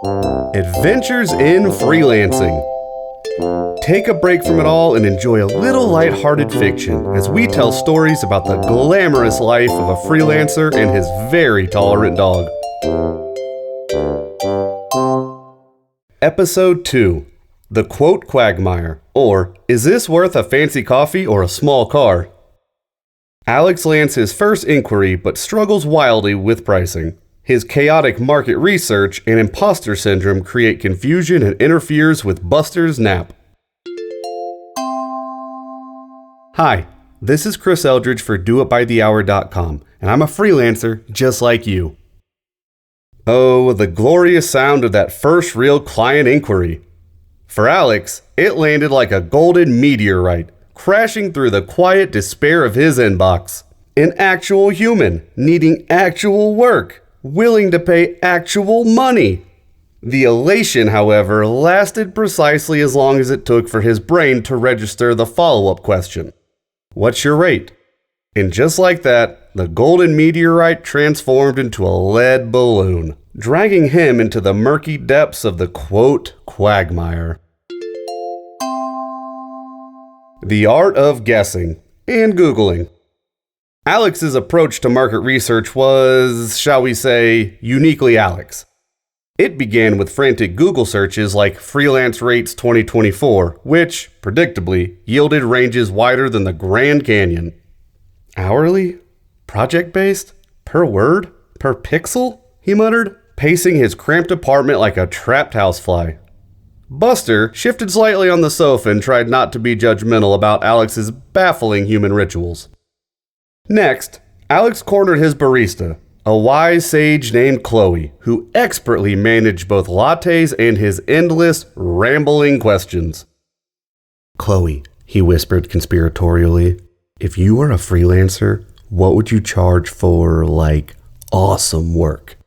Adventures in freelancing. Take a break from it all and enjoy a little lighthearted fiction as we tell stories about the glamorous life of a freelancer and his very tolerant dog. Episode 2. The Quote Quagmire, or Is This Worth a Fancy Coffee or a Small Car? Alex lands his first inquiry but struggles wildly with pricing. His chaotic market research and imposter syndrome create confusion and interferes with Buster's nap. Hi, this is Chris Eldridge for DoItByTheHour.com, and I'm a freelancer just like you. Oh, the glorious sound of that first real client inquiry. For Alex, it landed like a golden meteorite, crashing through the quiet despair of his inbox. An actual human, needing actual work, willing to pay actual money. The elation, however, lasted precisely as long as it took for his brain to register the follow-up question. What's your rate? And just like that, the golden meteorite transformed into a lead balloon, dragging him into the murky depths of the quote quagmire. The art of guessing and Googling. Alex's approach to market research was, shall we say, uniquely Alex. It began with frantic Google searches like freelance rates 2024, which, predictably, yielded ranges wider than the Grand Canyon. Hourly? Project-based? Per word? Per pixel? He muttered, pacing his cramped apartment like a trapped housefly. Buster shifted slightly on the sofa and tried not to be judgmental about Alex's baffling human rituals. Next, Alex cornered his barista, a wise sage named Chloe, who expertly managed both lattes and his endless, rambling questions. "Chloe," he whispered conspiratorially, "if you were a freelancer, what would you charge for, awesome work?"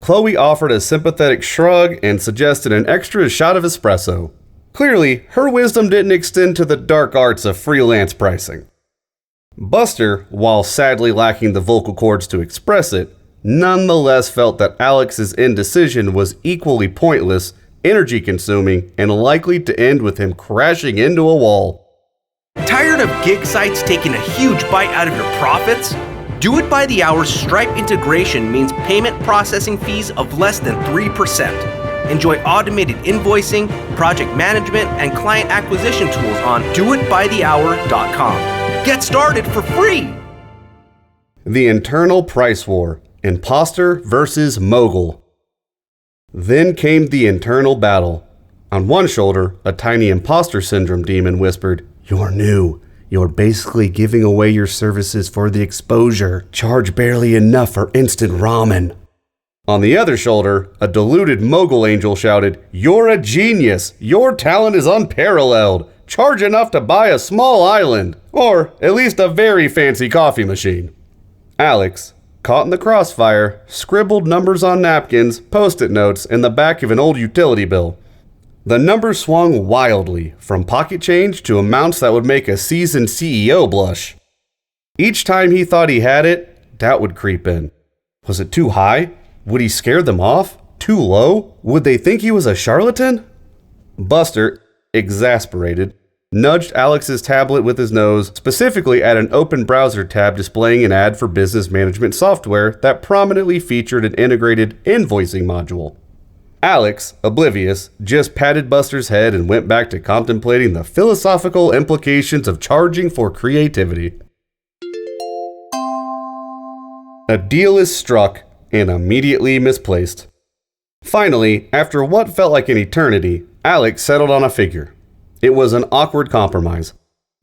Chloe offered a sympathetic shrug and suggested an extra shot of espresso. Clearly, her wisdom didn't extend to the dark arts of freelance pricing. Buster, while sadly lacking the vocal cords to express it, nonetheless felt that Alex's indecision was equally pointless, energy-consuming, and likely to end with him crashing into a wall. Tired of gig sites taking a huge bite out of your profits? Do It By the Hour Stripe integration means payment processing fees of less than 3%. Enjoy automated invoicing, project management, and client acquisition tools on doitbythehour.com. Get started for free! The internal price war. Imposter versus mogul. Then came the internal battle. On one shoulder, a tiny imposter syndrome demon whispered, "You're new. You're basically giving away your services for the exposure. Charge barely enough for instant ramen." On the other shoulder, a deluded mogul angel shouted, "You're a genius. Your talent is unparalleled. Charge enough to buy a small island, or at least a very fancy coffee machine." Alex, caught in the crossfire, scribbled numbers on napkins, post-it notes, and the back of an old utility bill. The numbers swung wildly, from pocket change to amounts that would make a seasoned CEO blush. Each time he thought he had it, doubt would creep in. Was it too high? Would he scare them off? Too low? Would they think he was a charlatan? Buster, exasperated, nudged Alex's tablet with his nose, specifically at an open browser tab displaying an ad for business management software that prominently featured an integrated invoicing module. Alex, oblivious, just patted Buster's head and went back to contemplating the philosophical implications of charging for creativity. A deal is struck and immediately misplaced. Finally, after what felt like an eternity, Alex settled on a figure. It was an awkward compromise,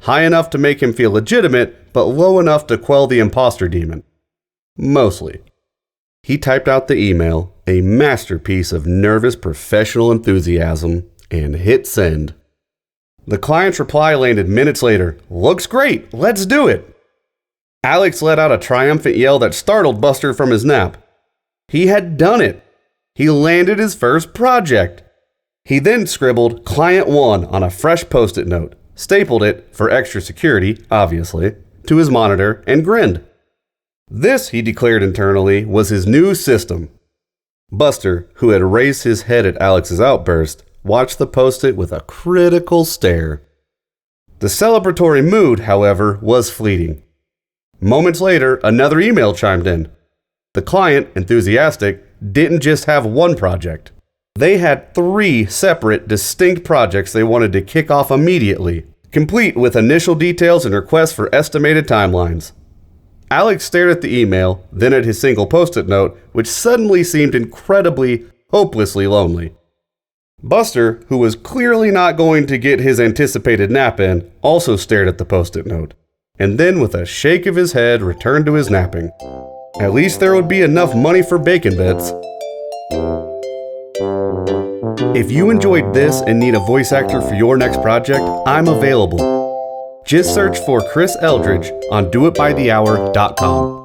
high enough to make him feel legitimate, but low enough to quell the imposter demon. Mostly. He typed out the email, a masterpiece of nervous professional enthusiasm, and hit send. The client's reply landed minutes later. "Looks great, let's do it." Alex let out a triumphant yell that startled Buster from his nap. He had done it. He landed his first project. He then scribbled Client 1 on a fresh post-it note, stapled it, for extra security, obviously, to his monitor, and grinned. This, he declared internally, was his new system. Buster, who had raised his head at Alex's outburst, watched the post-it with a critical stare. The celebratory mood, however, was fleeting. Moments later, another email chimed in. The client, enthusiastic, didn't just have one project. They had 3 separate, distinct projects they wanted to kick off immediately, complete with initial details and requests for estimated timelines. Alex stared at the email, then at his single post-it note, which suddenly seemed incredibly, hopelessly lonely. Buster, who was clearly not going to get his anticipated nap in, also stared at the post-it note, and then with a shake of his head returned to his napping. At least there would be enough money for bacon bits. If you enjoyed this and need a voice actor for your next project, I'm available. Just search for Chris Eldridge on doitbythehour.com.